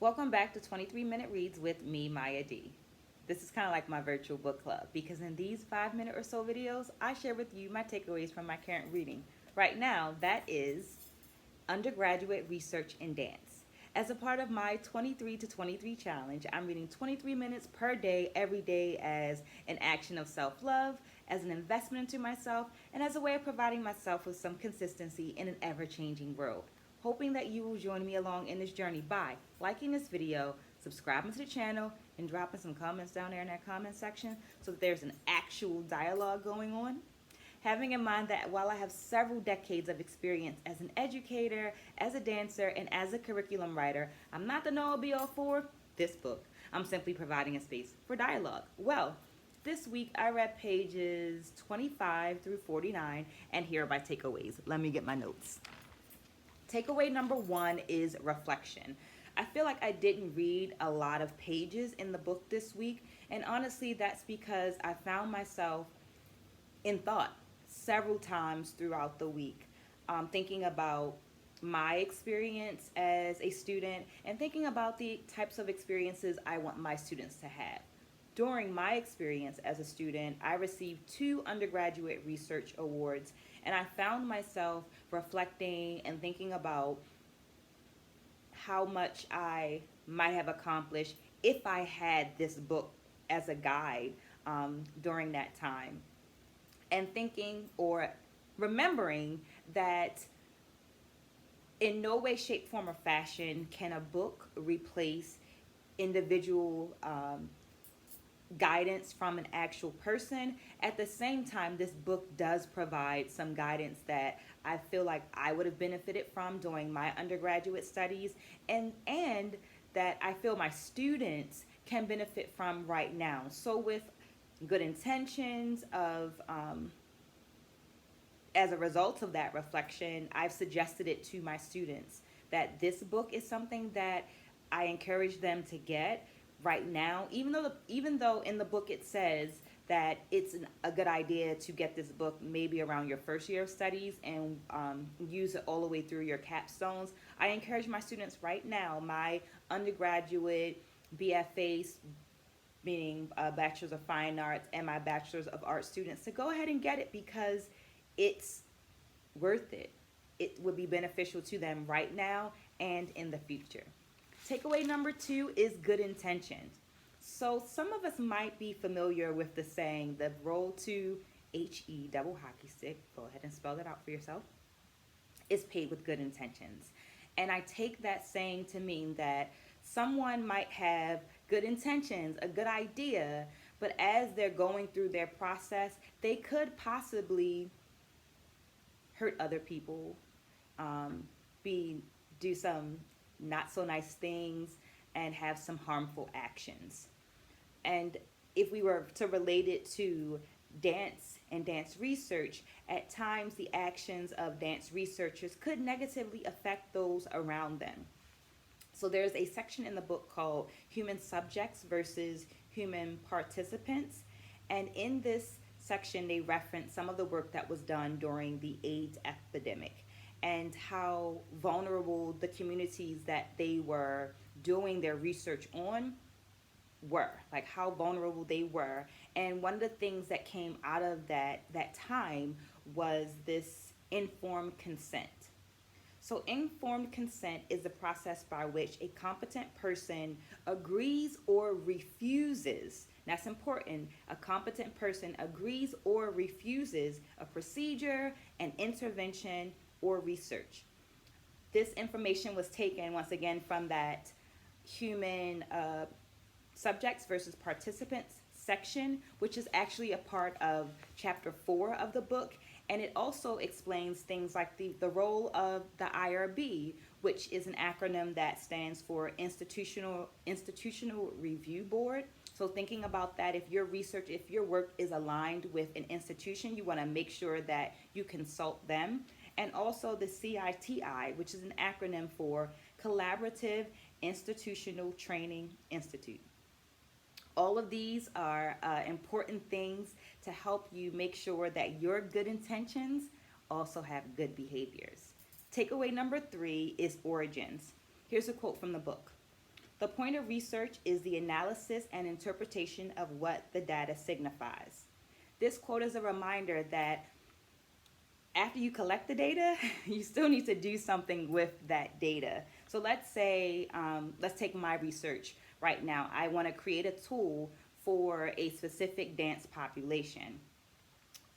Welcome back to 23 Minute Reads with me, Mya D. This is kind of like my virtual book club because in these 5 minute or so videos, I share with you my takeaways from my current reading. Right now, that is Undergraduate Research in Dance. As a part of my 23 to 23 challenge, I'm reading 23 minutes per day, every day, as an action of self love, as an investment into myself, and as a way of providing myself with some consistency in an ever changing world. Hoping that you will join me along in this journey by liking this video, subscribing to the channel, and dropping some comments down there in that comment section so that there's an actual dialogue going on. Having in mind that while I have several decades of experience as an educator, as a dancer, and as a curriculum writer, I'm not the know-all be-all for this book. I'm simply providing a space for dialogue. Well, this week I read pages 25 through 49, and here are my takeaways. Let me get my notes. Takeaway number one is reflection. I feel like I didn't read a lot of pages in the book this week, and honestly, that's because I found myself in thought several times throughout the week, thinking about my experience as a student and thinking about the types of experiences I want my students to have. During my experience as a student, I received 2 undergraduate research awards, and I found myself reflecting and thinking about how much I might have accomplished if I had this book as a guide during that time. And thinking or remembering that in no way, shape, form, or fashion can a book replace individual guidance from an actual person. At the same time, this book does provide some guidance that I feel like I would have benefited from during my undergraduate studies and that I feel my students can benefit from right now. So with good intentions of as a result of that reflection, I've suggested it to my students that this book is something that I encourage them to get right now, even though in the book it says that it's a good idea to get this book maybe around your first year of studies and use it all the way through your capstones. I encourage my students right now, my undergraduate BFAs, meaning Bachelor's of Fine Arts, and my Bachelor's of Arts students, to go ahead and get it because it's worth it. It would be beneficial to them right now and in the future. Takeaway number two is good intentions. So some of us might be familiar with the saying, the roll to HE, double hockey stick, go ahead and spell that out for yourself, is paid with good intentions. And I take that saying to mean that someone might have good intentions, a good idea, but as they're going through their process, they could possibly hurt other people, do some not so nice things, and have some harmful actions. And if we were to relate it to dance and dance research, at times the actions of dance researchers could negatively affect those around them. So there's a section in the book called Human Subjects versus Human Participants. And in this section, they reference some of the work that was done during the AIDS epidemic and how vulnerable the communities that they were doing their research on were, like how vulnerable they were. And one of the things that came out of that time was this informed consent. So informed consent is the process by which a competent person agrees or refuses. That's important. A competent person agrees or refuses a procedure, an intervention, or research. This information was taken once again from that human subjects versus participants section, which is actually a part of chapter 4 of the book. And it also explains things like the role of the IRB, which is an acronym that stands for Institutional Review Board. So thinking about that, if your work is aligned with an institution, you want to make sure that you consult them. And also the CITI, which is an acronym for Collaborative Institutional Training Institute. All of these are important things to help you make sure that your good intentions also have good behaviors. Takeaway number 3 is origins. Here's a quote from the book. The point of research is the analysis and interpretation of what the data signifies. This quote is a reminder that after you collect the data, you still need to do something with that data. So let's say, let's take my research right now. I want to create a tool for a specific dance population.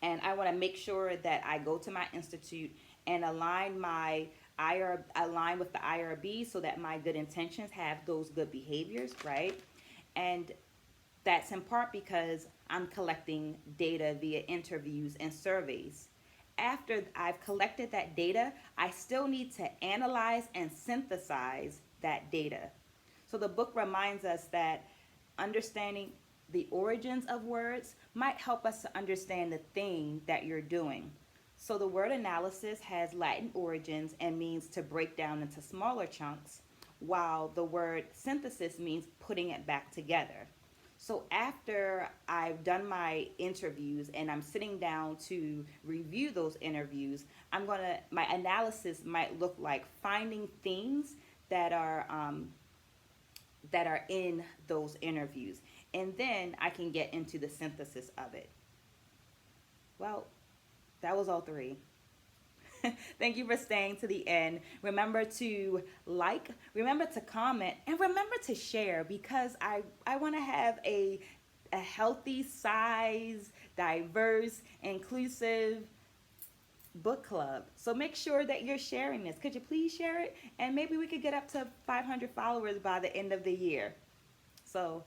And I want to make sure that I go to my institute and align with the IRB so that my good intentions have those good behaviors, right? And that's in part because I'm collecting data via interviews and surveys. After I've collected that data, I still need to analyze and synthesize that data. So the book reminds us that understanding the origins of words might help us to understand the thing that you're doing. So the word analysis has Latin origins and means to break down into smaller chunks, while the word synthesis means putting it back together. So after I've done my interviews and I'm sitting down to review those interviews, my analysis might look like finding things that are in those interviews. And then I can get into the synthesis of it. Well, that was all three. Thank you for staying to the end. Remember to like, remember to comment, and remember to share, because I want to have a healthy, size, diverse, inclusive book club. So make sure that you're sharing this. Could you please share it? And maybe we could get up to 500 followers by the end of the year. So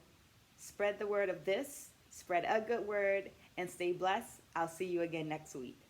spread the word of this, spread a good word, and stay blessed. I'll see you again next week.